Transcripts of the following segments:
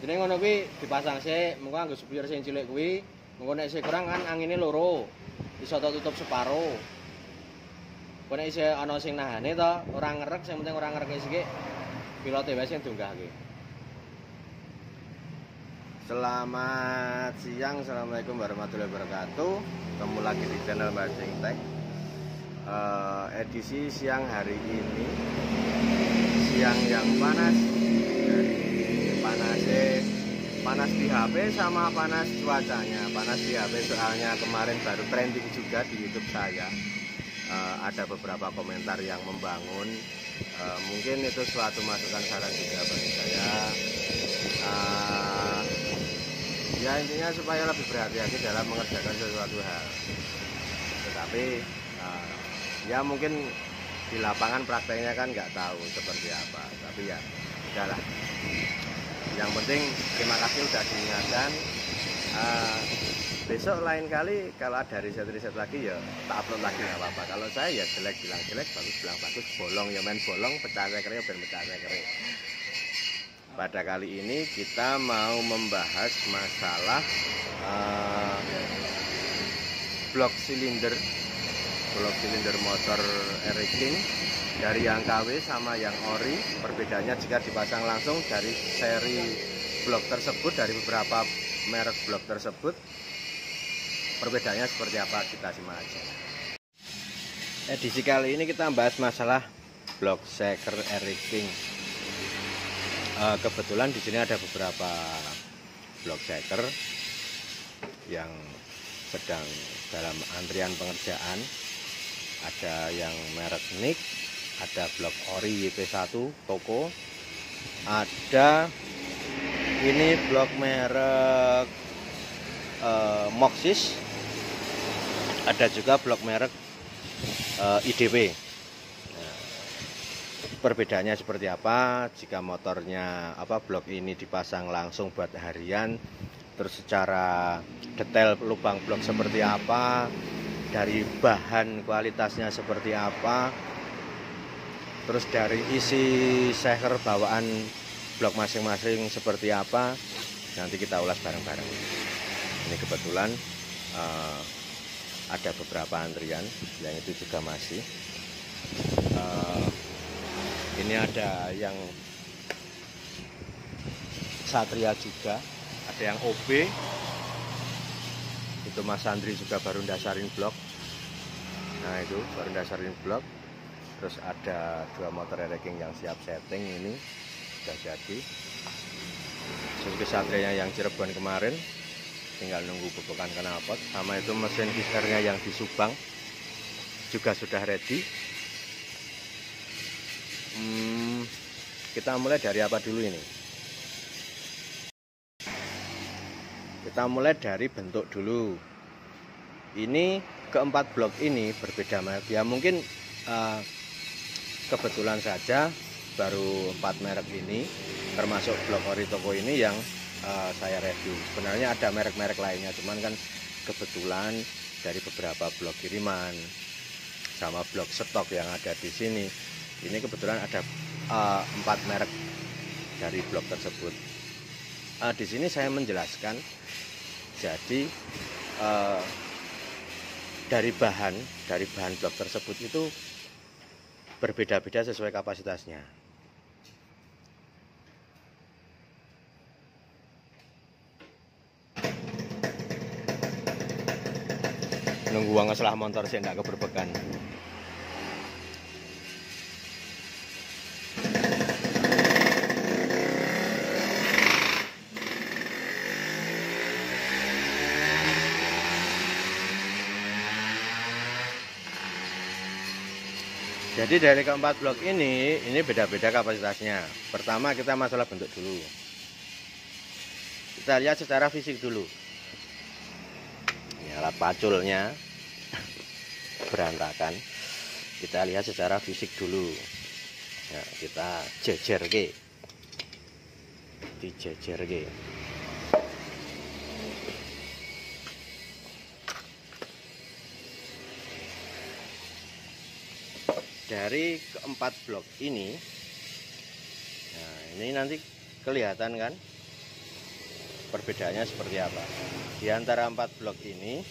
Jadi ngono kuwi dipasang sik, mengko nganggo supir sing cilik kuwi, mengko nek sing kurang kan angine loro. Iso tutup separo. Kok nek isih ana sing nahane to, ora ngerek, sing penting ora ngereke sithik. Pilote wae sing dunggahke. Selamat siang, assalamualaikum warahmatullahi wabarakatuh. Ketemu lagi di channel Mancing Tech. Edisi siang hari ini, siang yang panas. Dari panas di HP sama panas cuacanya. Panas di HP soalnya kemarin baru trending juga di YouTube saya. Ada beberapa komentar yang membangun. Mungkin itu suatu masukan saran juga bagi saya. Ya intinya supaya lebih berhati-hati dalam mengerjakan sesuatu hal. Tetapi ya mungkin di lapangan prakteknya kan nggak tahu seperti apa. Tapi ya udahlah. Yang penting terima kasih udah diingatkan. Besok lain kali kalau ada riset-riset lagi ya tak upload lagi nggak apa-apa. Kalau saya ya jelek bilang jelek, bagus bilang bagus, bolong ya main bolong, pecah cekernya ben pecah cekernya. Pada kali ini kita mau membahas masalah blok silinder motor Eric King dari yang KW sama yang ori. Perbedaannya jika dipasang langsung dari seri blok tersebut, dari beberapa merek blok tersebut, perbedaannya seperti apa kita simak aja. Edisi kali ini kita bahas masalah blok shaker Eric King. Kebetulan di sini ada beberapa blok shaker yang sedang dalam antrian pengerjaan. Ada yang merek Nick, ada blok ori YP1 Toko, ada ini blok merek Moxis, ada juga blok merek IDW. Perbedaannya seperti apa jika motornya blok ini dipasang langsung buat harian, terus secara detail lubang blok seperti apa, dari bahan kualitasnya seperti apa, terus dari isi shaker bawaan blok masing-masing seperti apa, nanti kita ulas bareng-bareng. Ini kebetulan ada beberapa antrian yang itu juga masih ini ada yang Satria juga, ada yang OB. Itu Mas Andri juga baru dasarin blok. Nah itu baru dasarin blok. Terus ada dua motor Eric King yang siap setting, ini sudah jadi. Suzuki Satria yang Cirebon kemarin, tinggal nunggu bebekan knalpot. Sama itu mesin kisarnya yang di Subang juga sudah ready. Kita mulai dari apa dulu ini? Kita mulai dari bentuk dulu. Ini keempat blok ini berbeda merek. Ya mungkin kebetulan saja baru 4 merek ini, termasuk blok ori Toko ini yang saya review. Sebenarnya ada merek-merek lainnya, cuman kan kebetulan dari beberapa blok kiriman sama blok stok yang ada di sini, ini kebetulan ada 4 merek dari blok tersebut. Di sini saya menjelaskan. Jadi dari bahan blok tersebut itu berbeda-beda sesuai kapasitasnya. Nunggu uang setelah motor sih enggak keberbekan. Jadi dari keempat blok ini beda-beda kapasitasnya. Pertama kita masalah bentuk dulu. Kita lihat secara fisik dulu. Ini alat paculnya berantakan. Kita lihat secara fisik dulu. Nah, kita jejerke. Dijejerke. Dari keempat blok ini, nah ini nanti kelihatan kan perbedaannya seperti apa. Di antara 4 blok ini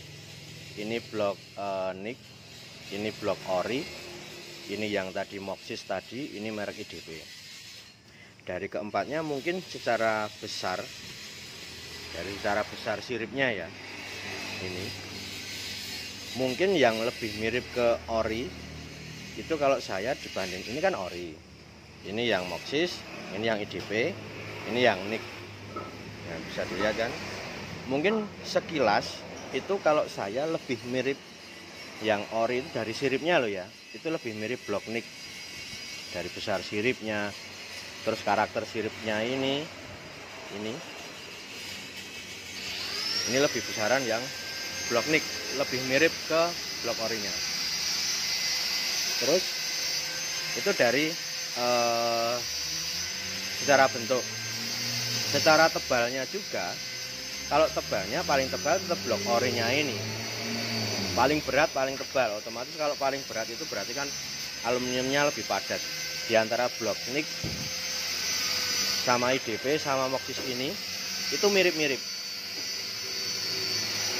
blok Nick, ini blok ori, ini yang tadi Moxis tadi, ini merek IDP. Dari keempatnya mungkin secara besar, siripnya ya, ini mungkin yang lebih mirip ke ori itu kalau saya dibanding, ini kan ori, ini yang Moxis, ini yang IDP, ini yang Nick. Nah, bisa dilihat kan, mungkin sekilas itu kalau saya lebih mirip yang ori itu dari siripnya loh ya, itu lebih mirip blok Nick dari besar siripnya. Terus karakter siripnya ini lebih besaran yang blok Nick, lebih mirip ke blok orinya. Terus itu dari secara bentuk, secara tebalnya juga. Kalau tebalnya paling tebal tetap blok orinya ini, paling berat paling tebal. Otomatis kalau paling berat itu berarti kan aluminiumnya lebih padat. Di antara blok Nick sama IDP sama Moxis ini itu mirip-mirip.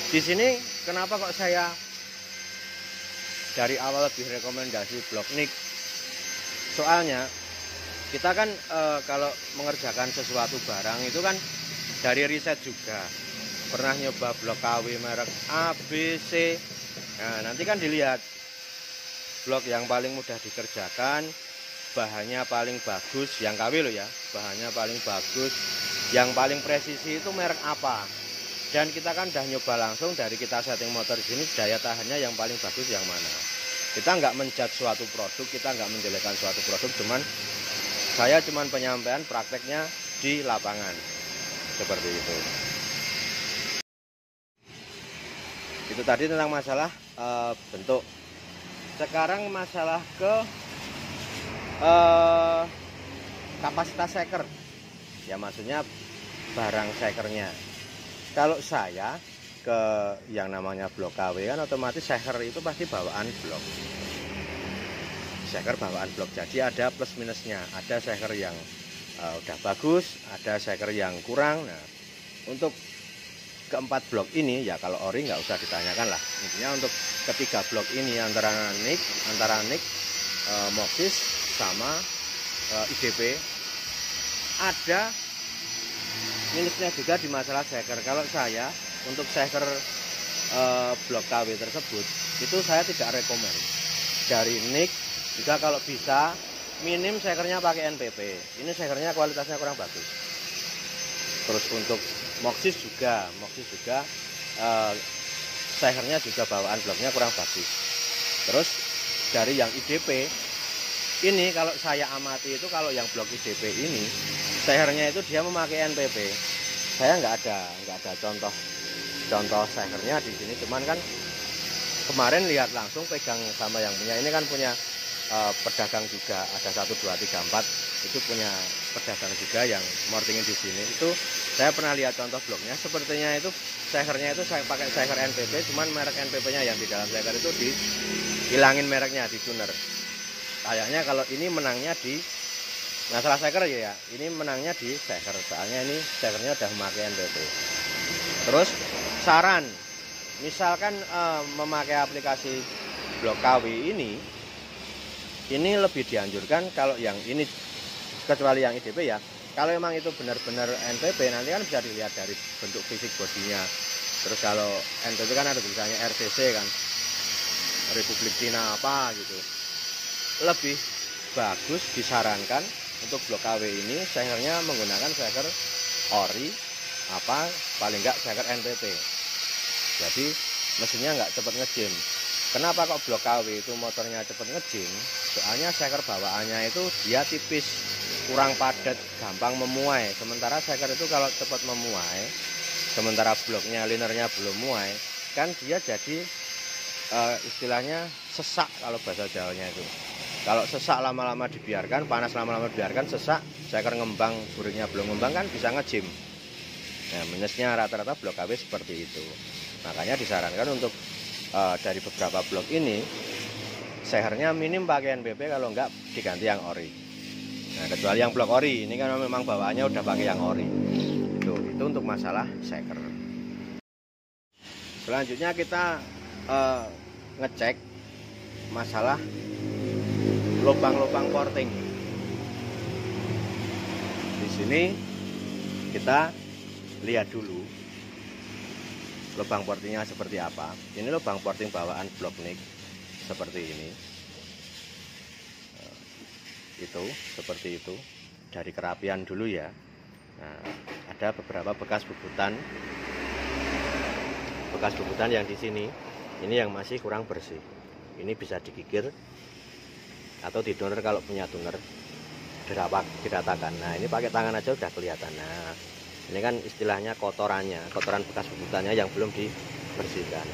Di sini kenapa kok saya dari awal lebih rekomendasi blok Nick? Soalnya kita kan kalau mengerjakan sesuatu barang itu kan dari riset juga. Pernah nyoba blok KW merek A, B, C. Nah, nanti kan dilihat blok yang paling mudah dikerjakan, bahannya paling bagus, yang KW loh ya, bahannya paling bagus, yang paling presisi itu merek apa. Dan kita kan udah nyoba langsung dari kita setting motor di sini, daya tahannya yang paling bagus yang mana. Kita nggak menjudge suatu produk, kita nggak menjelekkan suatu produk, saya cuman penyampaian prakteknya di lapangan seperti itu. Itu tadi tentang masalah bentuk. Sekarang masalah ke kapasitas seker ya, maksudnya barang sekernya. Kalau saya ke yang namanya blok KW kan otomatis seker itu pasti bawaan blok, seker bawaan blok, jadi ada plus minusnya. Ada seker yang udah bagus, ada seker yang kurang. Nah, untuk keempat blok ini ya kalau ori nggak usah ditanyakan lah. Intinya untuk ketiga blok ini antara Nick, Moxis sama IDP ada minusnya juga di masalah seker. Kalau saya untuk seker blok KW tersebut itu saya tidak rekomen. Dari Nick juga kalau bisa minim sekernya pakai NPP. Ini sekernya kualitasnya kurang bagus. Terus untuk Moxis juga sekernya juga bawaan bloknya kurang bagus. Terus dari yang IDP ini kalau saya amati itu, kalau yang blok IDP ini sehernya itu dia memakai NPP. Saya nggak ada contoh sehernya di sini. Cuman kan kemarin lihat langsung pegang sama yang punya ini kan punya pedagang juga, ada 1, 2, 3, 4 itu punya pedagang juga yang mortingin di sini. Itu saya pernah lihat contoh bloknya, sepertinya itu sehernya itu saya pakai seher NPP, cuman merek NPP-nya yang di dalam seher itu dihilangin mereknya, di tuner. Kayaknya kalau ini menangnya di masalah seker ya, ini menangnya di seker, soalnya ini sekernya udah memakai NPP. Terus saran, misalkan memakai aplikasi blok KW ini lebih dianjurkan kalau yang ini, kecuali yang IDP ya. Kalau memang itu benar-benar NPP, nanti kan bisa dilihat dari bentuk fisik bodinya. Terus kalau NPP kan ada tulisannya RCC kan, Republik Cina apa gitu. Lebih bagus disarankan untuk blok KW ini sehernya menggunakan seher ori apa, paling enggak seher NPP. Jadi mesinnya nggak cepat ngejim. Kenapa kok blok KW itu motornya cepat ngejim? Soalnya seker bawaannya itu dia tipis, kurang padat, gampang memuai. Sementara seker itu kalau cepat memuai, sementara bloknya linernya belum muai, kan dia jadi istilahnya sesak kalau bahasa Jawanya itu. Kalau sesak lama-lama dibiarkan, panas lama-lama dibiarkan, sesak, seker ngembang, burirnya belum ngembang kan bisa ngejim. Nah, minusnya rata-rata blok KW seperti itu. Makanya disarankan untuk dari beberapa blok ini sehernya minim pakai NPP, kalau enggak diganti yang ori. Nah, kecuali yang blok ori ini kan memang bawaannya udah pakai yang ori. Itu untuk masalah seker. Selanjutnya kita ngecek masalah lubang-lubang porting. Di sini kita lihat dulu lubang portingnya seperti apa. Ini lubang porting bawaan blok nik seperti ini. Itu seperti itu. Dari kerapian dulu ya. Nah, ada beberapa bekas bebutan yang di sini. Ini yang masih kurang bersih. Ini bisa digigir atau dituner kalau punya tuner, diratakan. Nah, ini pakai tangan aja udah kelihatan. Nah, ini kan istilahnya kotoran bekas bebutannya yang belum dibersihkan.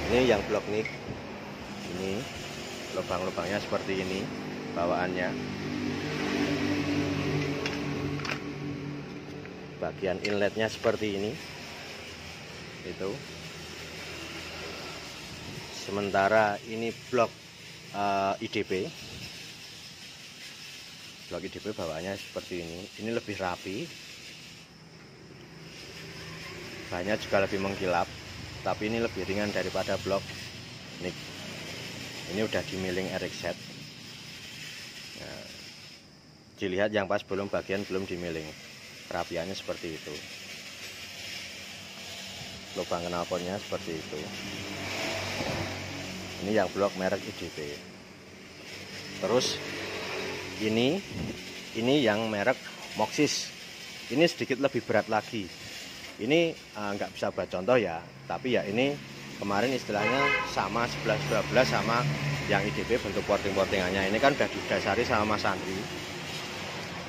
Ini yang blok nik. Ini lubang-lubangnya seperti ini bawaannya. Bagian inletnya seperti ini. Itu. Sementara ini blok IDP. Blok IDP bawaannya seperti ini. Ini lebih rapi. Bahannya juga lebih mengkilap, tapi ini lebih ringan daripada blok nik. Ini udah di milling RX set. Nah, dilihat yang pas bagian belum di milling. Kerapiannya seperti itu. Lubang knalpotnya seperti itu. Ini yang blok merek IDP. Terus ini yang merek Moxis. Ini sedikit lebih berat lagi. Ini nggak bisa buat contoh ya, tapi ya ini kemarin istilahnya sama 11-12 sama yang IDP bentuk porting-portingannya. Ini kan udah didasari sama Mas Andri.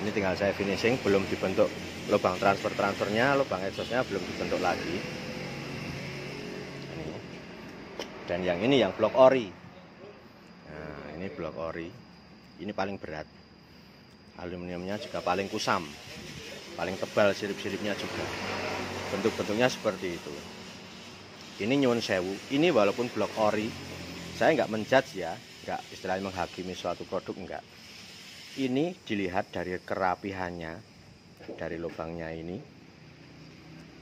Ini tinggal saya finishing, belum dibentuk lubang transfernya, lubang exhaustnya belum dibentuk lagi. Ini. Dan yang ini yang blok ori. Nah, ini blok ori. Ini paling berat. Aluminiumnya juga paling kusam, paling tebal sirip-siripnya juga. Bentuk-bentuknya seperti itu. Ini nyuwun sewu. Ini walaupun blok ori, saya nggak menjudge ya, nggak istilahnya menghakimi suatu produk, enggak. Ini dilihat dari kerapihannya, dari lubangnya ini,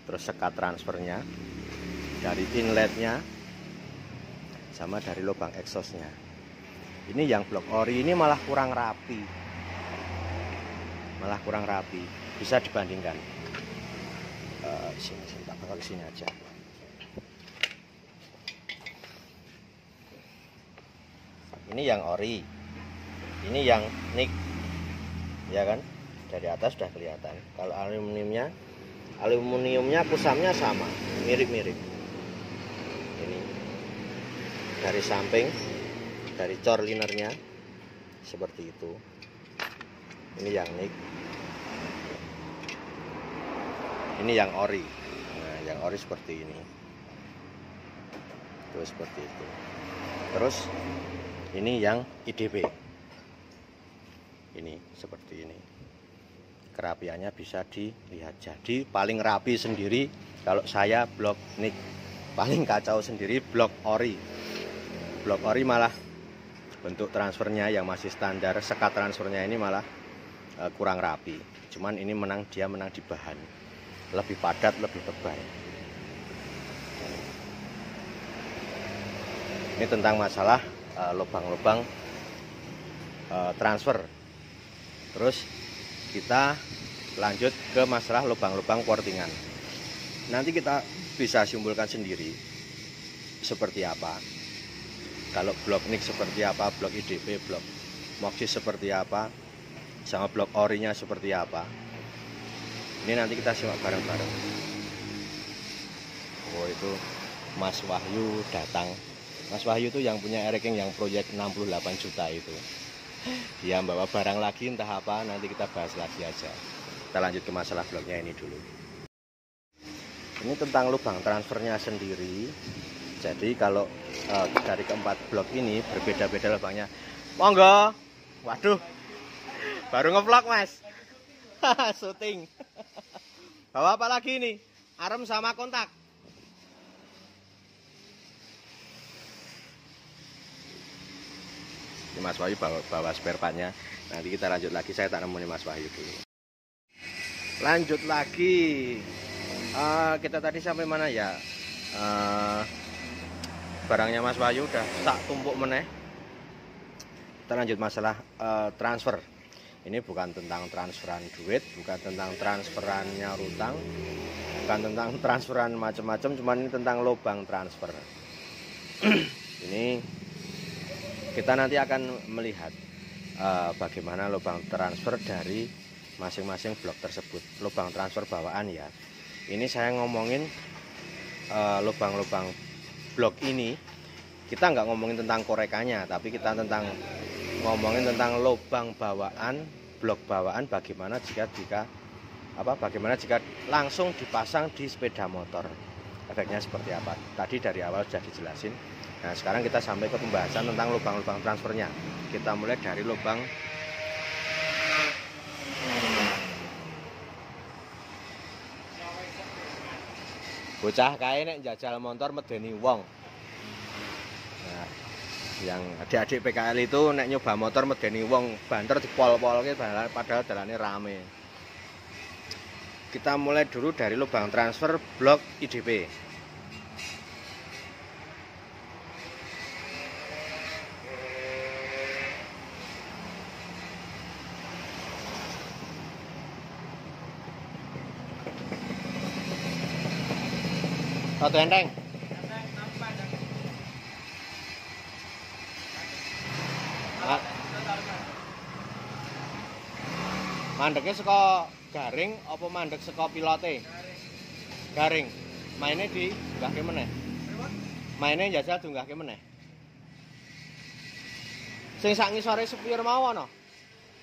terus sekat transfernya, dari inletnya, sama dari lubang exhaustnya. Ini yang blok ori ini malah kurang rapi, bisa dibandingkan. Sini tak bakal sini aja. Ini yang ori, ini yang nik, ya kan? Dari atas sudah kelihatan. Kalau aluminiumnya kusamnya sama, mirip-mirip. Ini dari samping, dari cor linernya seperti itu. Ini yang nik, ini yang ori. Nah, yang ori seperti ini. Terus seperti itu. Terus ini yang IDP. Ini seperti ini. Kerapiannya bisa dilihat. Jadi paling rapi sendiri kalau saya blok nik. Paling kacau sendiri blok ori. Blok ori malah bentuk transfernya yang masih standar, sekat transfernya ini malah kurang rapi. Cuman ini dia menang di bahan. Lebih padat, lebih tebal. Ini tentang masalah lubang-lubang transfer. Terus kita lanjut ke masalah lubang-lubang portingan. Nanti kita bisa simpulkan sendiri seperti apa. Kalau blok nik seperti apa, blok IDP, blok Moxis seperti apa, sama blok orinya seperti apa. Ini nanti kita simak bareng-bareng. Oh, itu Mas Wahyu datang. Mas Wahyu itu yang punya Ereking yang proyek 68 juta itu. Dia bawa barang lagi entah apa, nanti kita bahas lagi aja. Kita lanjut ke masalah bloknya ini dulu. Ini tentang lubang transfernya sendiri. Jadi kalau dari keempat blok ini berbeda-beda lubangnya. Monggo. Waduh. Baru ngevlog, Mas. Syuting. Bawa apa lagi nih? Arem sama kontak. Ini Mas Wahyu bawa spare partnya. Nanti kita lanjut lagi, saya tak nemuin Mas Wahyu dulu. Lanjut lagi. Kita tadi sampai mana ya? Barangnya Mas Wahyu udah tak tumpuk meneh. Kita lanjut masalah transfer. Ini bukan tentang transferan duit, bukan tentang transferannya utang, bukan tentang transferan macam-macam, cuman ini tentang lubang transfer. Ini kita nanti akan melihat bagaimana lubang transfer dari masing-masing blok tersebut. Lubang transfer bawaan ya. Ini saya ngomongin lubang-lubang blok ini. Kita nggak ngomongin tentang korekannya, tapi kita ngomongin tentang lubang bawaan, blok bawaan. Bagaimana jika langsung dipasang di sepeda motor, efeknya seperti apa. Tadi dari awal sudah dijelasin. Nah, sekarang kita sampai ke pembahasan tentang lubang-lubang transfernya. Kita mulai dari lubang bocah kae nek njajal motor medeni wong. Nah, yang adik-adik PKL itu nek nyoba motor medeni wong, banter dipol-polke padahal dalane rame. Kita mulai dulu dari lubang transfer blok IDP. Satu enteng. Mandeknya saka garing apa mandek saka pilote? Garing. Maine di nggahke meneh. Maine njajal dunggahke meneh. Sing sak ngisore supir mau ana?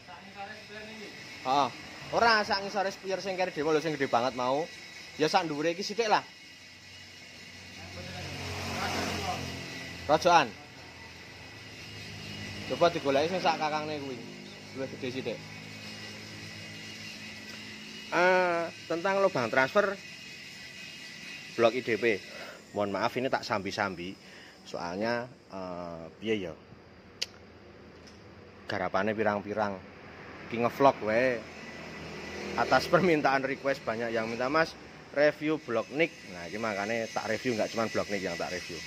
Sak ngisore supir niki. Heeh. Ora sak ngisore supir sing kere dhewe lho sing gede banget mau. Ya sak dhuwure iki sithik lah. Rojokan. Coba digoleki sing sak kakangne kuwi. Luwih gede sithik. Tentang lubang transfer blok IDP. Mohon maaf ini tak sambi-sambi. Soalnya piye ya? Garapane pirang-pirang. Ki ngevlog wae. Atas permintaan request banyak yang minta, Mas, review blok NIK. Nah, ini makanya tak review, nggak cuma blok NIK yang tak review.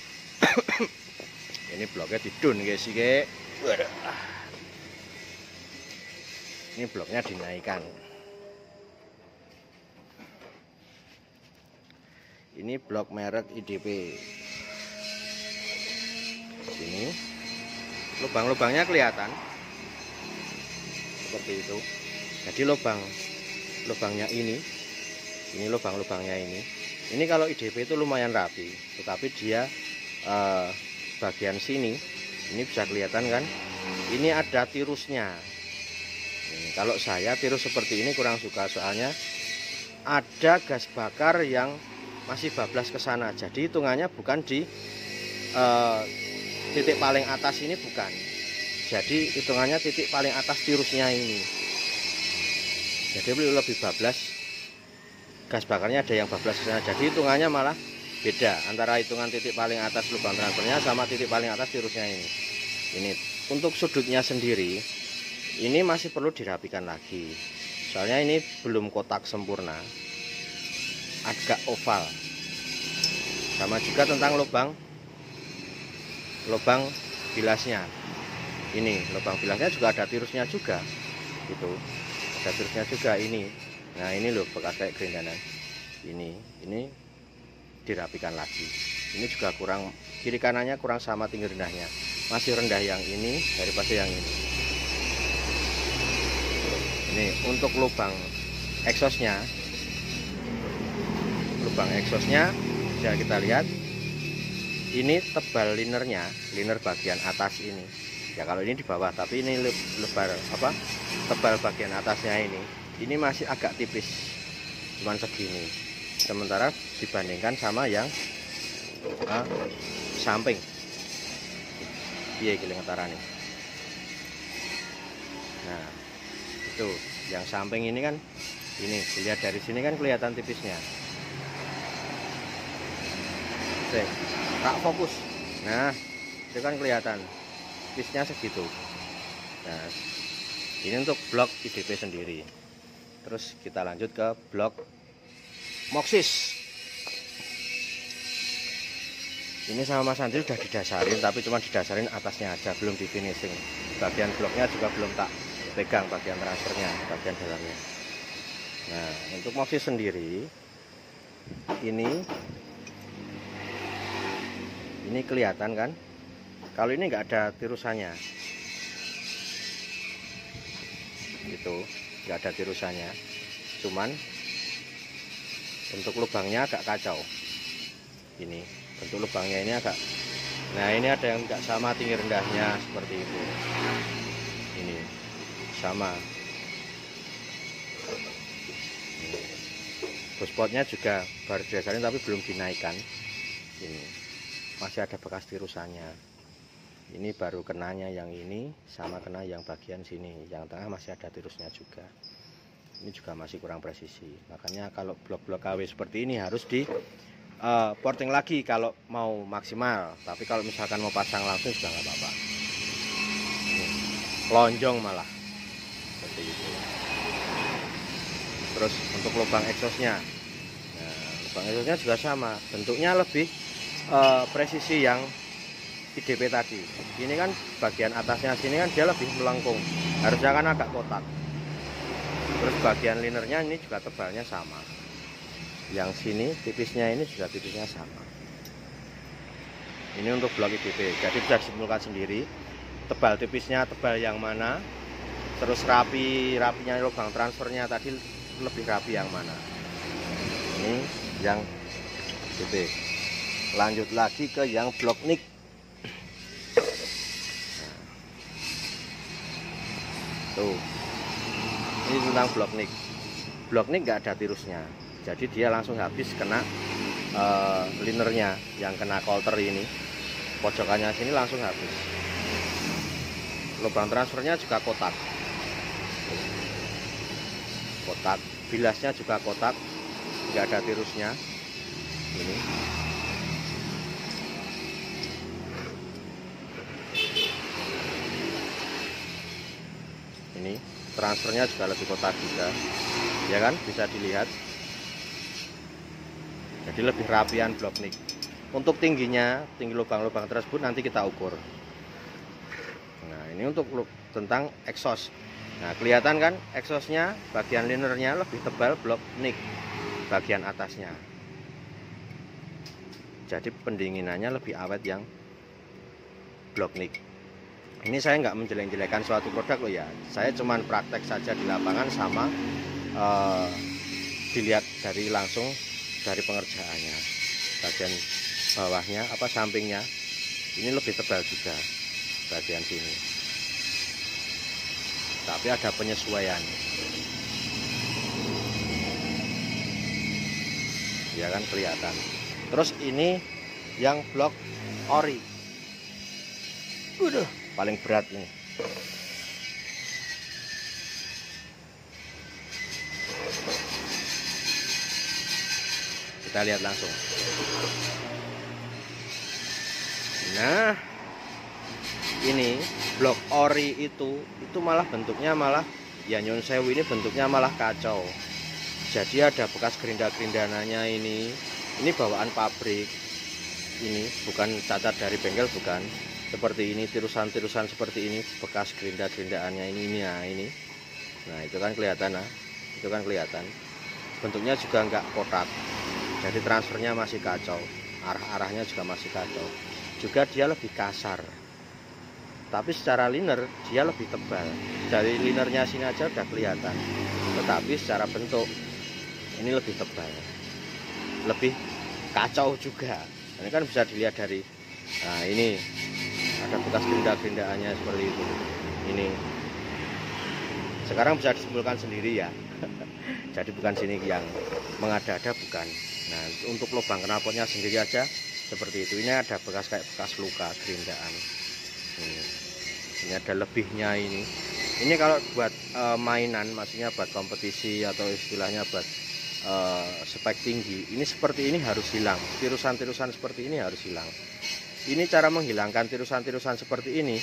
Ini bloknya didun guys iki. Ini bloknya dinaikkan. Ini blok merek IDP. Ini lubang-lubangnya kelihatan seperti itu. Jadi lubangnya ini lubang-lubangnya ini kalau IDP itu lumayan rapi, tetapi dia bagian sini ini bisa kelihatan kan, ini ada tirusnya. Kalau saya tirus seperti ini kurang suka, soalnya ada gas bakar yang masih bablas ke sana. Jadi hitungannya bukan di titik paling atas ini, bukan. Jadi hitungannya titik paling atas tirusnya ini. Jadi lebih bablas, gas bakarnya ada yang bablas ke sana. Jadi hitungannya malah beda antara hitungan titik paling atas lubang transfernya sama titik paling atas tirusnya ini. Ini untuk sudutnya sendiri ini masih perlu dirapikan lagi. Soalnya ini belum kotak sempurna, agak oval. Sama juga tentang lubang bilasnya. Ini lubang bilasnya juga ada tirusnya juga. Itu ada tirusnya juga ini. Nah, ini loh bekas kayak gerindanan. Ini dirapikan lagi. Ini juga kurang, kiri kanannya kurang sama tinggi rendahnya. Masih rendah yang ini daripada yang ini. Ini untuk lubang exhaustnya bisa kita lihat. Ini tebal linernya, liner bagian atas ini. Ya kalau ini di bawah, tapi ini tebal bagian atasnya ini masih agak tipis, cuman segini. Sementara dibandingkan sama yang samping, iya giling nih. Nah, itu yang samping ini kan, ini dilihat dari sini kan kelihatan tipisnya. Tak fokus. Nah, itu kan kelihatan tipisnya segitu. Nah, ini untuk blok IDP sendiri. Terus kita lanjut ke blok Moxis. Ini sama Mas Andri udah didasarin, tapi cuma didasarin atasnya aja, belum di finishing. Bagian bloknya juga belum tak pegang, bagian transfernya, bagian dalamnya. Nah, untuk Moxis sendiri ini kelihatan kan, kalau ini nggak ada tirusannya, itu nggak ada tirusannya, cuman untuk lubangnya agak kacau. Ini bentuk lubangnya ini agak, nah ini ada yang nggak sama tinggi rendahnya seperti itu. Ini sama. Spotnya juga baru didasarin tapi belum dinaikkan. Ini masih ada bekas tirusannya. Ini baru kenanya yang ini, sama kena yang bagian sini. Yang tengah masih ada tirusnya juga. Ini juga masih kurang presisi. Makanya kalau blok-blok KW seperti ini harus di porting lagi kalau mau maksimal. Tapi kalau misalkan mau pasang langsung juga nggak apa-apa. Lonjong malah seperti itu. Terus untuk lubang exhaustnya, nah, lubang exhaustnya juga sama, bentuknya lebih presisi yang IDP tadi. Ini kan bagian atasnya sini kan dia lebih melengkung, harusnya kan agak kotak. Terus bagian linernya ini juga tebalnya sama, yang sini tipisnya ini juga tipisnya sama. Ini untuk blok IDP, jadi bisa disimpulkan sendiri tebal tipisnya tebal yang mana, terus rapinya lubang transfernya tadi lebih rapi yang mana. Ini yang IDP. Lanjut lagi ke yang blok NIK. Tuh, ini tentang blok NIK. Blok NIK nggak ada tirusnya, jadi dia langsung habis kena linernya yang kena coulter ini, pojokannya sini langsung habis. Lubang transfernya juga kotak, bilasnya juga kotak, nggak ada tirusnya. Ini transfernya juga lebih kotak juga, ya kan, bisa dilihat. Jadi lebih rapian blok NIK. Untuk tingginya, tinggi lubang-lubang tersebut nanti kita ukur. Nah, ini untuk tentang exhaust. Nah, kelihatan kan exhaustnya, bagian linernya lebih tebal blok NIK bagian atasnya. Jadi pendinginannya lebih awet yang blok NIK. Ini saya nggak menjelek-jelekan suatu produk loh ya. Saya cuman praktek saja di lapangan sama dilihat dari langsung dari pengerjaannya. Bagian bawahnya sampingnya ini lebih tebal juga bagian sini. Tapi ada penyesuaian. Ya kan kelihatan. Terus ini yang blok ori. Paling berat ini. Kita lihat langsung. Nah, ini blok ori itu malah bentuknya malah ya nyun sewu, ini bentuknya malah kacau. Jadi ada bekas gerinda-gerindananya ini bawaan pabrik. Ini bukan cacat dari bengkel, bukan. Seperti ini, tirusan-tirusan seperti ini, bekas gerinda-gerindaannya ini. Nah, itu kan kelihatan, itu kan kelihatan. Bentuknya juga enggak kotak. Jadi transfernya masih kacau, arah-arahnya juga masih kacau. Juga dia lebih kasar. Tapi secara liner dia lebih tebal. Dari linernya sini aja udah kelihatan. Tetapi secara bentuk ini lebih tebal, lebih kacau juga. Ini kan bisa dilihat dari, nah ini ada bekas gerinda-gerindaannya seperti itu. Ini sekarang bisa disimpulkan sendiri ya. Jadi bukan sini yang mengada-ada, bukan. Nah, untuk lubang knalpotnya sendiri aja seperti itu. Ini ada bekas kayak bekas luka gerindaan. Ini ada lebihnya ini. Ini kalau buat mainan, maksudnya buat kompetisi atau istilahnya buat spek tinggi, ini seperti ini harus hilang. Tirusan-tirusan seperti ini harus hilang. Ini cara menghilangkan tirusan-tirusan seperti ini,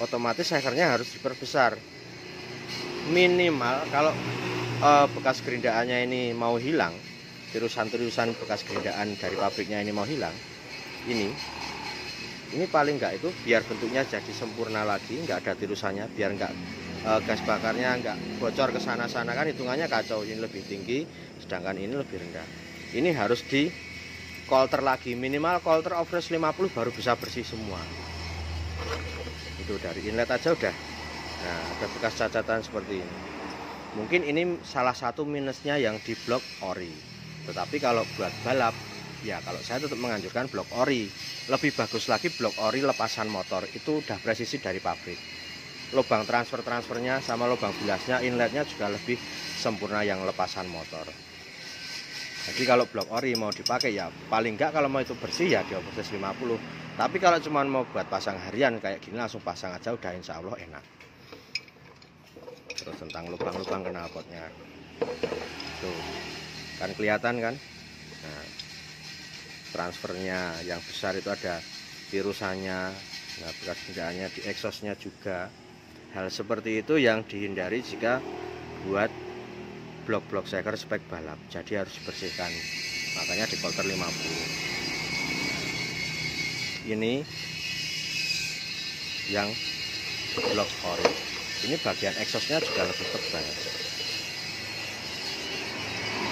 otomatis sekernya harus diperbesar. Minimal kalau bekas gerindaannya ini mau hilang, tirusan-tirusan bekas gerindaan dari pabriknya ini mau hilang, ini paling enggak itu biar bentuknya jadi sempurna lagi, enggak ada tirusannya, biar enggak gas bakarnya enggak bocor ke sana-sana, kan hitungannya kacau. Ini lebih tinggi sedangkan ini lebih rendah. Ini harus di kolter lagi, minimal kolter overage 50 baru bisa bersih semua. Itu dari inlet aja udah. Nah, ada bekas cacatan seperti ini. Mungkin ini salah satu minusnya yang di blok ori. Tetapi kalau buat balap, ya kalau saya tetap menganjurkan blok ori. Lebih bagus lagi blok ori lepasan motor, itu udah presisi dari pabrik. Lubang transfernya sama lubang bilasnya, inletnya juga lebih sempurna yang lepasan motor. Jadi kalau blok ori mau dipakai ya paling enggak kalau mau itu bersih ya di overage 50. Tapi kalau cuma mau buat pasang harian kayak gini langsung pasang aja udah insya Allah enak. Terus tentang lubang-lubang knalpotnya, tuh kan kelihatan kan. Nah, transfernya yang besar itu ada tirusannya, nah bekas gindaannya di exhaustnya juga. Hal seperti itu yang dihindari jika buat blok-blok seker spek balap, jadi harus dibersihkan, makanya di kolter 50. Ini yang blok ori, ini bagian exhaustnya juga lebih tebal.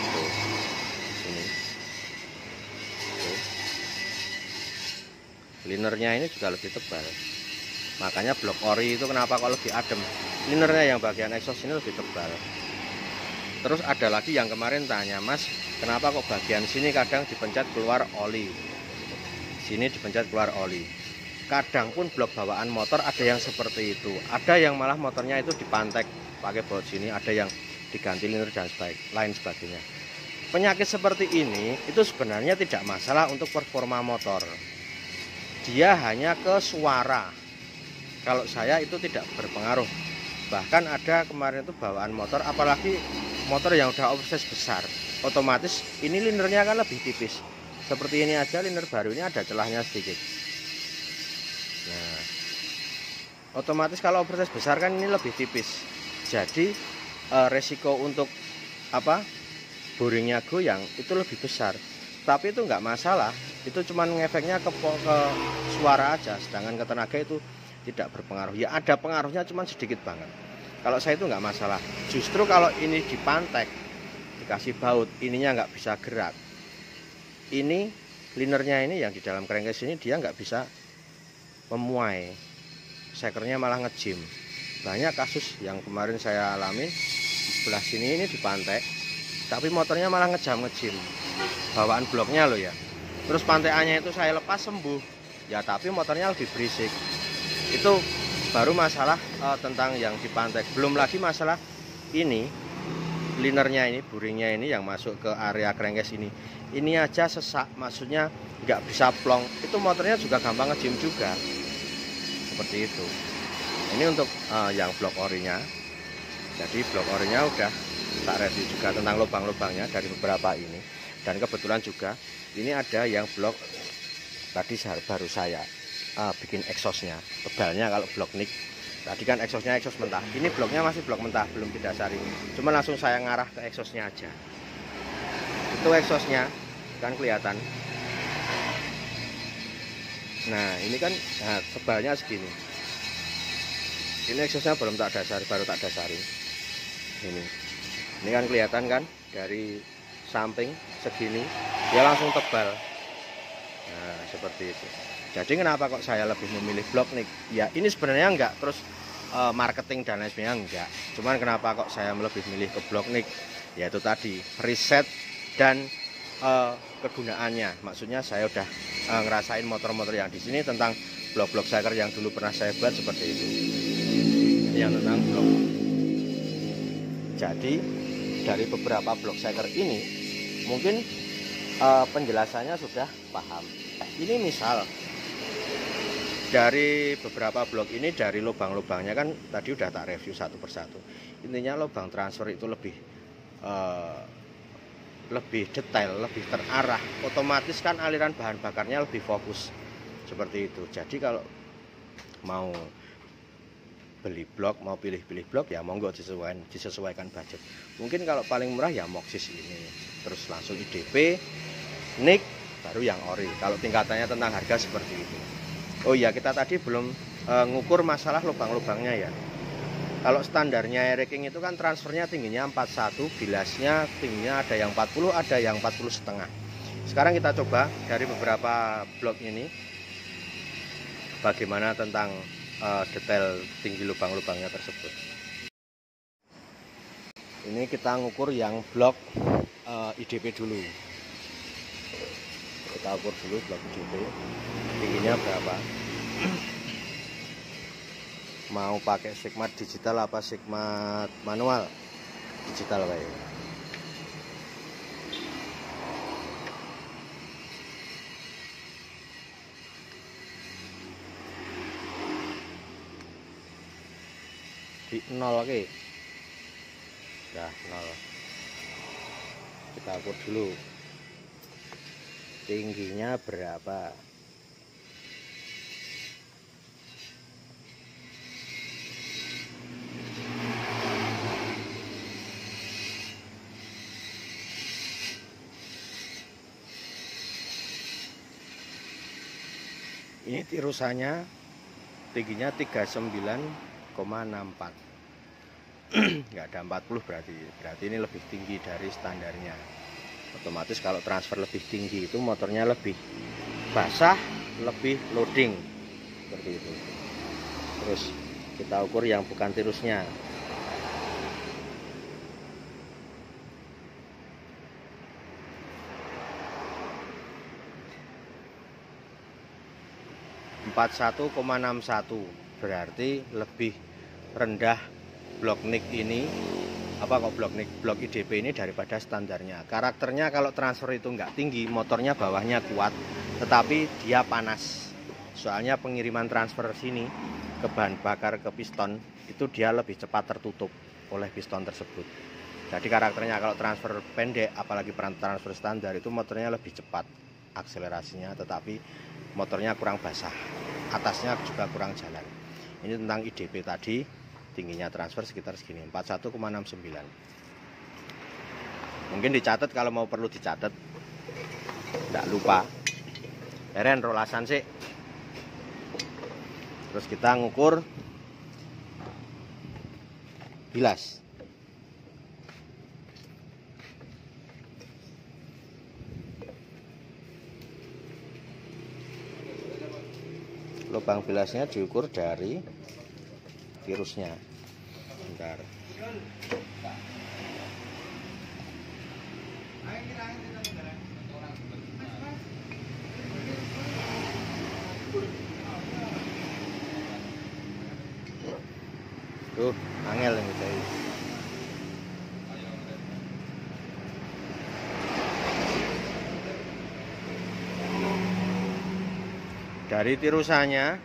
Tuh, ini tuh. Linernya ini juga lebih tebal, makanya blok ori itu kenapa kok lebih adem, linernya yang bagian exhaust ini lebih tebal. Terus ada lagi yang kemarin tanya, Mas, kenapa kok bagian sini kadang dipencet keluar oli, sini dipencet keluar oli. Kadang pun blok bawaan motor ada yang seperti itu, ada yang malah motornya itu dipantek pakai baut sini, ada yang diganti liner dan lain sebagainya. Penyakit seperti ini itu sebenarnya tidak masalah untuk performa motor, dia hanya ke suara. Kalau saya itu tidak berpengaruh. Bahkan ada kemarin itu bawaan motor, apalagi motor yang udah oversize besar, otomatis ini linernya kan lebih tipis. Seperti ini aja, liner baru ini ada celahnya sedikit. Nah, otomatis kalau oversize besar kan ini lebih tipis. Jadi resiko untuk boringnya goyang itu lebih besar. Tapi itu nggak masalah, itu cuman ngefeknya ke suara aja, sedangkan ke tenaga itu tidak berpengaruh. Ya ada pengaruhnya cuman sedikit banget. Kalau saya itu nggak masalah. Justru kalau ini dipantek, dikasih baut, ininya nggak bisa gerak, ini linernya ini yang di dalam crankcase ini dia nggak bisa memuai, sekernya malah ngejim. Banyak kasus yang kemarin saya alami, di sebelah sini ini dipantek, tapi motornya malah ngejim. Bawaan bloknya loh ya. Terus panteannya itu saya lepas sembuh, ya tapi motornya lebih berisik. Itu baru masalah tentang yang dipantek. Belum lagi masalah ini linernya ini, buringnya ini yang masuk ke area crankcase ini aja sesak, maksudnya nggak bisa plong, itu motornya juga gampang ngejim juga. Seperti itu. Ini untuk yang blok orinya. Jadi blok orinya udah tak review juga tentang lubang-lubangnya dari beberapa ini. Dan kebetulan juga ini ada yang blok tadi baru saya bikin exhaustnya, tebalnya kalau blok nik. Tadi kan exhaustnya exhaust mentah, ini bloknya masih blok mentah, belum didasari. Cuma langsung saya ngarah ke exhaustnya aja. Itu exhaustnya kan kelihatan. Nah ini kan tebalnya segini. Ini exhaustnya belum tak dasari, baru tak dasari. Ini kan kelihatan kan dari samping segini, dia langsung tebal. Nah seperti itu. Jadi kenapa kok saya lebih memilih blok nik? Ya ini sebenarnya enggak terus marketing dan lain sebagainya, enggak. Cuman kenapa kok saya lebih milih ke blok nik? Yaitu tadi riset dan kegunaannya. Maksudnya saya udah ngerasain motor-motor yang di sini tentang blok-blok seker yang dulu pernah saya buat seperti itu. Ini yang tentang blok. Jadi dari beberapa blok seker ini mungkin penjelasannya sudah paham. Ini misal dari beberapa blok ini, dari lubang-lubangnya kan tadi udah tak review satu persatu. Intinya lubang transfer itu lebih detail, lebih terarah. Otomatis kan aliran bahan bakarnya lebih fokus seperti itu. Jadi kalau mau beli blok, mau pilih-pilih blok ya monggo disesuaikan budget. Mungkin kalau paling murah ya Moxis ini, terus langsung IDP, Nick, baru yang ori. Kalau tingkatannya tentang harga seperti itu. Oh iya, kita tadi belum ngukur masalah lubang-lubangnya ya. Kalau standarnya Air-King itu kan transfernya tingginya 41, bilasnya tingginya ada yang 40, ada yang 40,5. Sekarang kita coba dari beberapa blok ini bagaimana tentang detail tinggi lubang-lubangnya tersebut. Ini kita ngukur yang blok IDP dulu. Kita ukur dulu blok IDP tingginya berapa. Mau pakai segmat digital apa segmat manual? Digital kayak. Di 0 oke. Udah 0. Kita ukur dulu. Tingginya berapa? Ini tirusannya tingginya 39,64. Nggak ada 40 berarti ini lebih tinggi dari standarnya. Otomatis kalau transfer lebih tinggi itu motornya lebih basah, lebih loading seperti itu. Terus kita ukur yang bukan tirusnya. (41,61) berarti lebih rendah blok Nick ini, blok IDP ini daripada standarnya. Karakternya kalau transfer itu nggak tinggi, motornya bawahnya kuat, tetapi dia panas. Soalnya pengiriman transfer sini ke bahan bakar ke piston itu dia lebih cepat tertutup oleh piston tersebut. Jadi karakternya kalau transfer pendek, apalagi transfer standar itu motornya lebih cepat akselerasinya, tetapi motornya kurang basah, atasnya juga kurang jalan. Ini tentang IDP tadi, tingginya transfer sekitar segini, 41,69. Mungkin dicatat kalau mau perlu dicatat, tidak lupa. Eren rolasan sih. Terus kita ngukur bilas. Lubang bilasnya diukur dari tirusnya. Bentar. Tuh, angel yang kita ini. Dari tirusannya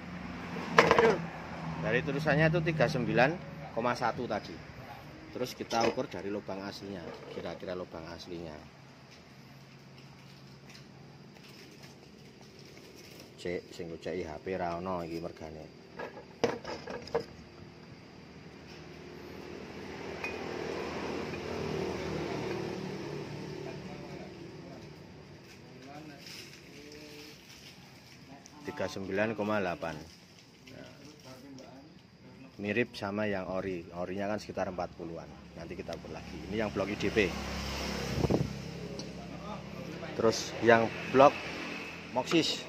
itu 39,1 tadi. Terus kita ukur dari lubang aslinya, kira-kira lubang aslinya. Cek sing goceki HP ra ono iki mergane. (39,8). Mirip sama yang orinya kan sekitar 40-an. Nanti kita ukur lagi. Ini yang blok IDP. Terus yang blok Moxis.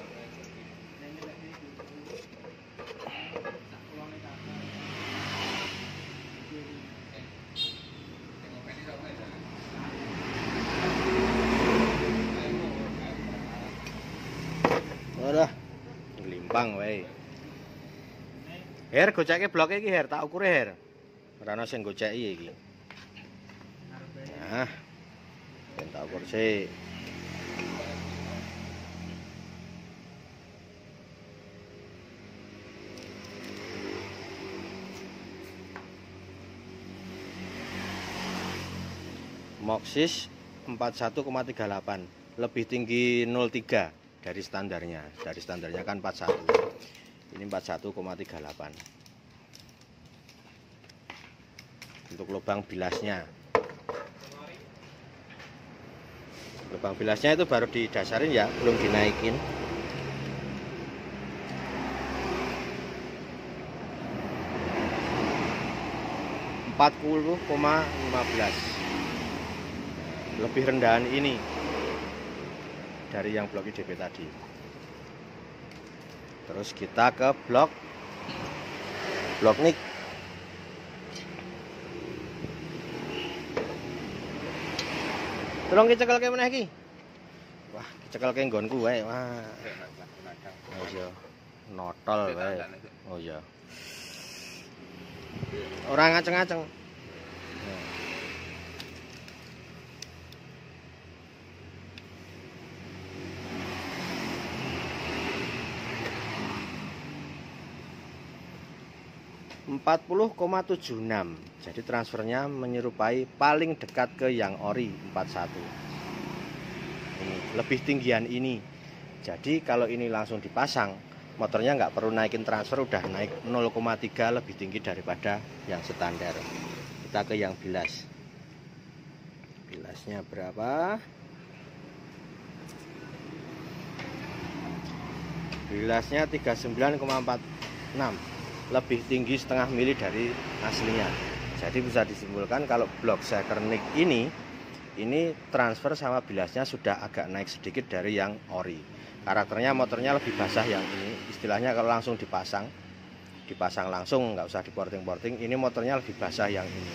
Udah ngelimpang wae. Her goceke bloke iki Her, tak ukure Her. Ora ana sing goceki iki. Nah, tak ukur sih. Moxis 41,38, lebih tinggi 0,3 dari standarnya. Dari standarnya kan 41. Ini 41,38. untuk lubang bilasnya. Lubang bilasnya itu baru didasarin ya, belum dinaikin. (40,15). Lebih rendahan ini dari yang blok IDP tadi. Terus kita ke blok nik. Tolong dicekel ke meneh iki. Wah, dicekel ke nggonku wae. Wah. Oh iya. Notol wae. Oh iya. Ora ngaceng-ngaceng. (40,76). Jadi transfernya menyerupai paling dekat ke yang ori 41. Ini lebih tinggian ini. Jadi kalau ini langsung dipasang, motornya nggak perlu naikin transfer, udah naik 0,3 lebih tinggi daripada yang standar. Kita ke yang bilas. Bilasnya berapa? Bilasnya 39,46, lebih tinggi setengah mili dari aslinya. Jadi bisa disimpulkan kalau blok shaker nik ini transfer sama bilasnya sudah agak naik sedikit dari yang ori. Karakternya motornya lebih basah yang ini. Istilahnya kalau langsung dipasang langsung, nggak usah diporting-porting. Ini motornya lebih basah yang ini.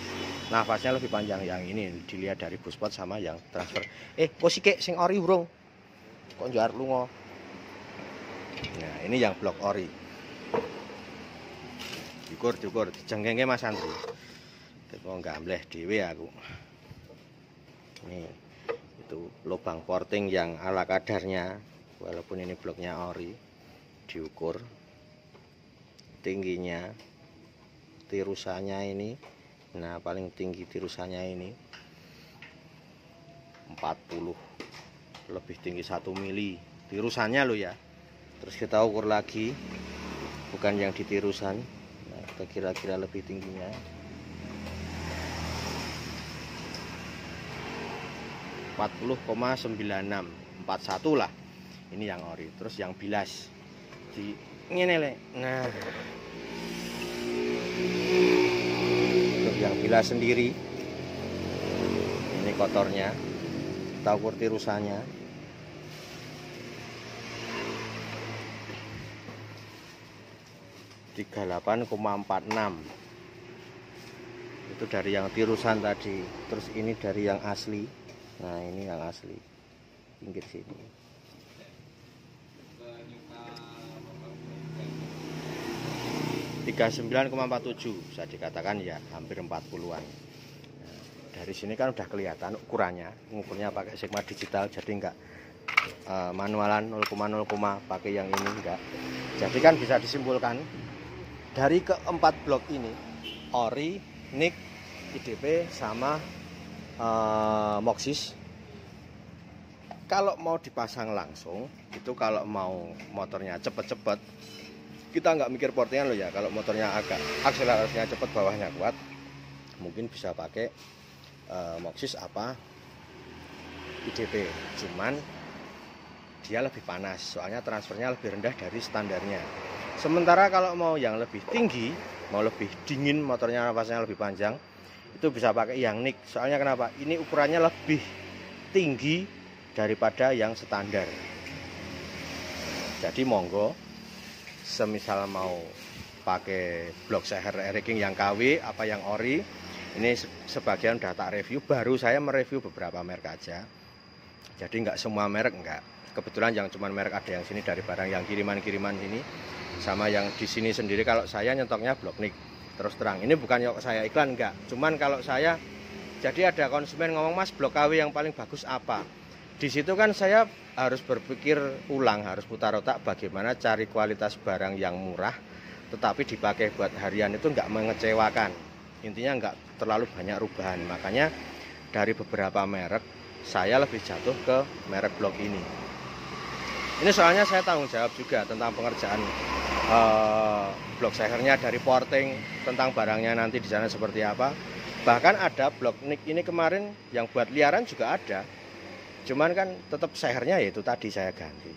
Nafasnya lebih panjang yang ini. Dilihat dari buspot sama yang transfer. Kok sik sing ori urung? Kok njar lunga? Nah, ini yang blok ori. Cukur dijengkenge Mas Andri. Kok nggak ambleh dhewe aku. Nih, itu lubang porting yang ala kadarnya. Walaupun ini bloknya ori, diukur tingginya, tirusannya ini. Nah, paling tinggi tirusannya ini 40, lebih tinggi 1 mili tirusannya lo ya. Terus kita ukur lagi, bukan yang di tirusan. Nah, kita kira-kira lebih tingginya 40,96, 41 lah. Ini yang ori. Terus yang bilas di ngene le. Nah, untuk yang bilas sendiri, ini kotornya, kita ukur tirusannya. (38,46). Itu dari yang tirusan tadi. Terus ini dari yang asli. Nah, ini yang asli. Pinggir sini. 39,47 bisa dikatakan ya hampir 40-an. Nah, dari sini kan udah kelihatan ukurannya. Ngukurnya pakai Sigma digital, jadi enggak manualan 0,0 pakai yang ini enggak. Jadi kan bisa disimpulkan dari keempat blok ini, ori, nik, IDP sama Moxis, kalau mau dipasang langsung itu, kalau mau motornya cepet-cepet, kita nggak mikir portingan loh ya. Kalau motornya agak akselerasinya cepet, bawahnya kuat, mungkin bisa pakai Moxis apa IDP. Cuman dia lebih panas, soalnya transfernya lebih rendah dari standarnya. Sementara kalau mau yang lebih tinggi, mau lebih dingin, motornya nafasnya lebih panjang, itu bisa pakai yang nik. Soalnya kenapa? Ini ukurannya lebih tinggi daripada yang standar. Jadi monggo, semisal mau pakai blok shaker King yang KW apa yang ori, ini sebagian udah tak review. Baru saya mereview beberapa merek aja, jadi nggak semua merek, nggak. Kebetulan yang cuman merek ada yang sini dari barang yang kiriman-kiriman ini, sama yang di sini sendiri. Kalau saya nyentoknya blok nik. Terus terang, ini bukan saya iklan, enggak. Cuman kalau saya, jadi ada konsumen ngomong, Mas, blok KW yang paling bagus apa? Di situ kan saya harus berpikir ulang, harus putar otak bagaimana cari kualitas barang yang murah, tetapi dipakai buat harian itu enggak mengecewakan. Intinya enggak terlalu banyak rubahan. Makanya dari beberapa merek, saya lebih jatuh ke merek blok ini. Ini soalnya saya tanggung jawab juga tentang pengerjaan blok shakernya, dari porting, tentang barangnya nanti di sana seperti apa. Bahkan ada blok nik ini kemarin yang buat liaran juga ada, cuman kan tetap sehernya ya itu tadi saya ganti.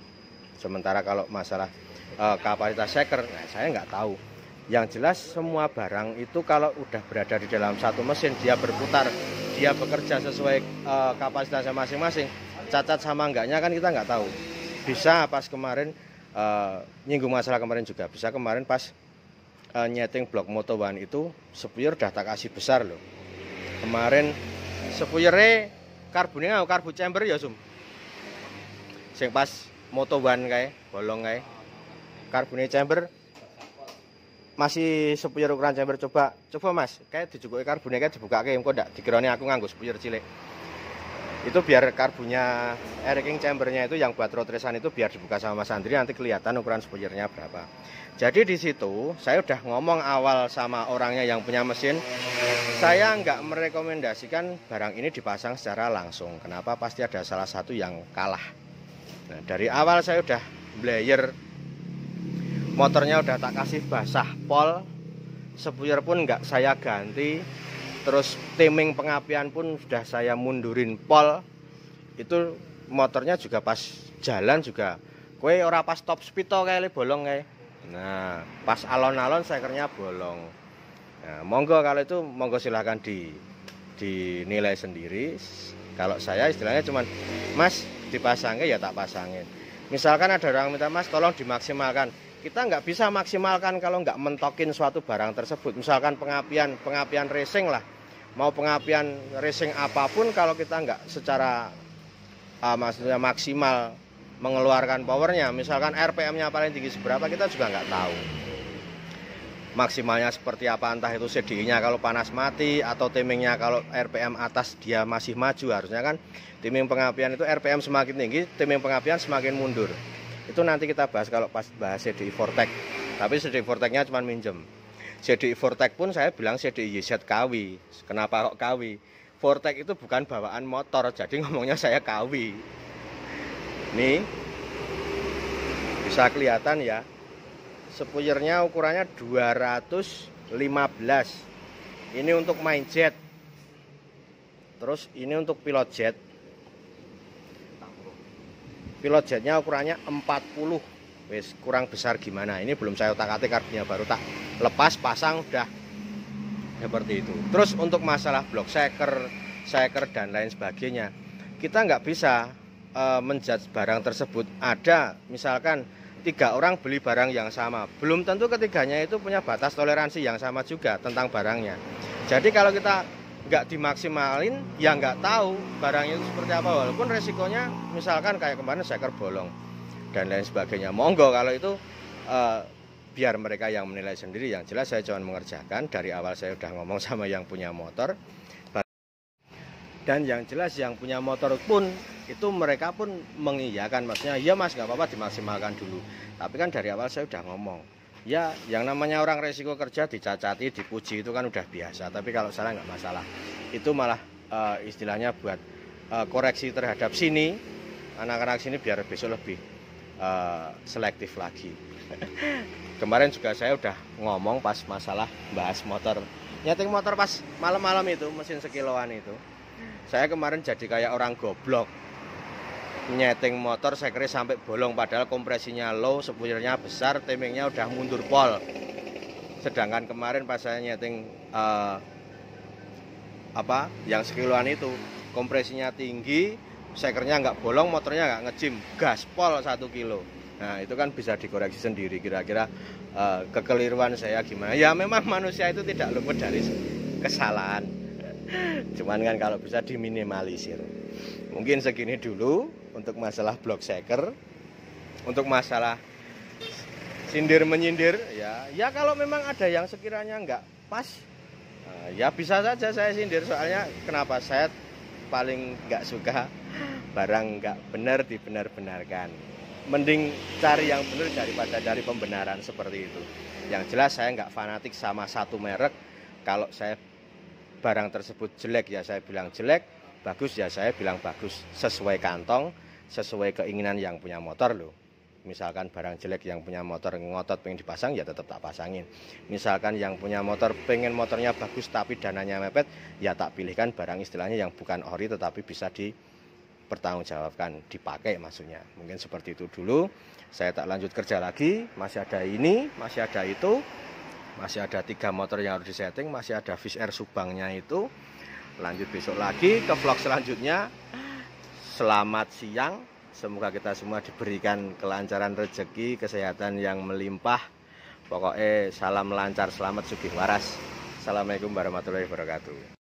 Sementara kalau masalah kapasitas seker, nah saya nggak tahu. Yang jelas semua barang itu kalau udah berada di dalam satu mesin, dia berputar, dia bekerja sesuai kapasitasnya masing-masing. Cacat sama enggaknya kan kita nggak tahu. Bisa pas kemarin nyinggung masalah kemarin juga, bisa kemarin pas nyeting blok Moto One itu sepuyer udah tak kasih besar loh. Kemarin sepuyere karbonnya karbu chamber ya sum. Sing pas Moto One kae, bolong kae. Karbonnya chamber masih sepuyer ukuran chamber, coba Mas, kayak dijukuki karbonnya kayak dibukake engko ndak dikirani aku nganggo sepuyer cilik. Itu biar karbonnya air-king chambernya itu yang buat rotresan itu biar dibuka sama Mas Andri, nanti kelihatan ukuran spuyernya berapa. Jadi di situ saya udah ngomong awal sama orangnya yang punya mesin, saya nggak merekomendasikan barang ini dipasang secara langsung. Kenapa? Pasti ada salah satu yang kalah. Nah, dari awal saya udah blayer, motornya udah tak kasih basah pol, sepuyer pun nggak saya ganti, terus timing pengapian pun sudah saya mundurin pol. Itu motornya juga pas jalan juga kue ora pas top speed to kayak bolong kayak. Nah, pas alon-alon sekernya bolong. Nah, monggo kalau itu monggo silahkan dinilai sendiri. Kalau saya istilahnya cuman, Mas dipasangin ya tak pasangin. Misalkan ada orang minta, Mas tolong dimaksimalkan. Kita nggak bisa maksimalkan kalau nggak mentokin suatu barang tersebut. Misalkan pengapian racing lah, mau pengapian racing apapun, kalau kita nggak secara maksudnya maksimal mengeluarkan powernya, misalkan RPM-nya paling tinggi seberapa, kita juga nggak tahu maksimalnya seperti apa. Entah itu CDI-nya kalau panas mati, atau timingnya kalau RPM atas dia masih maju. Harusnya kan timing pengapian itu RPM semakin tinggi, timing pengapian semakin mundur. Itu nanti kita bahas kalau pas bahas CDI Vortec. Tapi CDI Vortec-nya cuma minjem. CDI Vortec pun saya bilang CDI YZ KW. Kenapa kok KW? Vortec itu bukan bawaan motor, jadi ngomongnya saya KW. Nih bisa kelihatan ya, sepuyernya ukurannya 215. Ini untuk main jet, terus ini untuk pilot jet. Pilot jetnya ukurannya 40. Wes kurang besar gimana, ini belum saya otak-atik, karbonnya baru tak lepas pasang udah seperti itu. Terus untuk masalah blok seker dan lain sebagainya, kita nggak bisa menjudge barang tersebut. Ada misalkan 3 orang beli barang yang sama, belum tentu ketiganya itu punya batas toleransi yang sama juga tentang barangnya. Jadi kalau kita nggak dimaksimalin, ya nggak tahu barangnya itu seperti apa, walaupun resikonya misalkan kayak kemarin seker bolong dan lain sebagainya. Monggo kalau itu biar mereka yang menilai sendiri. Yang jelas saya cuma mengerjakan, dari awal saya udah ngomong sama yang punya motor. Dan yang jelas yang punya motor pun itu mereka pun mengiyakan, maksudnya ya Mas nggak apa-apa dimaksimalkan dulu. Tapi kan dari awal saya udah ngomong, ya yang namanya orang resiko kerja dicacati, dipuji itu kan udah biasa. Tapi kalau salah nggak masalah. Itu malah istilahnya buat koreksi terhadap sini, anak-anak sini biar besok lebih selektif lagi. Kemarin juga saya udah ngomong pas masalah bahas motor, nyeting motor pas malam-malam itu, mesin sekiloan itu. Saya kemarin jadi kayak orang goblok, nyeting motor saya kira sampai bolong, padahal kompresinya low, sepuyernya besar, timingnya udah mundur pol. Sedangkan kemarin pas saya nyeting yang sekiloan itu, kompresinya tinggi, sekernya nggak bolong, motornya nggak ngejim, gas pol 1 kilo. Nah itu kan bisa dikoreksi sendiri, kira-kira kekeliruan saya gimana. Ya memang manusia itu tidak luput dari kesalahan. Cuman kan kalau bisa diminimalisir. Mungkin segini dulu untuk masalah blok seker. Untuk masalah sindir menyindir, ya kalau memang ada yang sekiranya nggak pas, ya bisa saja saya sindir. Soalnya kenapa, saya paling nggak suka barang nggak benar dibenar-benarkan. Mending cari yang benar daripada dari pembenaran seperti itu. Yang jelas saya nggak fanatik sama satu merek. Kalau saya barang tersebut jelek ya saya bilang jelek, bagus ya saya bilang bagus, sesuai kantong, sesuai keinginan yang punya motor loh. Misalkan barang jelek yang punya motor ngotot pengen dipasang, ya tetap tak pasangin. Misalkan yang punya motor pengen motornya bagus tapi dananya mepet, ya tak pilihkan barang istilahnya yang bukan ori tetapi bisa dipertanggungjawabkan, dipakai maksudnya. Mungkin seperti itu dulu. Saya tak lanjut kerja lagi, masih ada ini, masih ada itu, masih ada 3 motor yang harus disetting, masih ada Fish Air Subangnya itu. Lanjut besok lagi ke vlog selanjutnya. Selamat siang, semoga kita semua diberikan kelancaran rezeki, kesehatan yang melimpah. Pokoknya salam lancar, selamat, sugih waras. Assalamualaikum warahmatullahi wabarakatuh.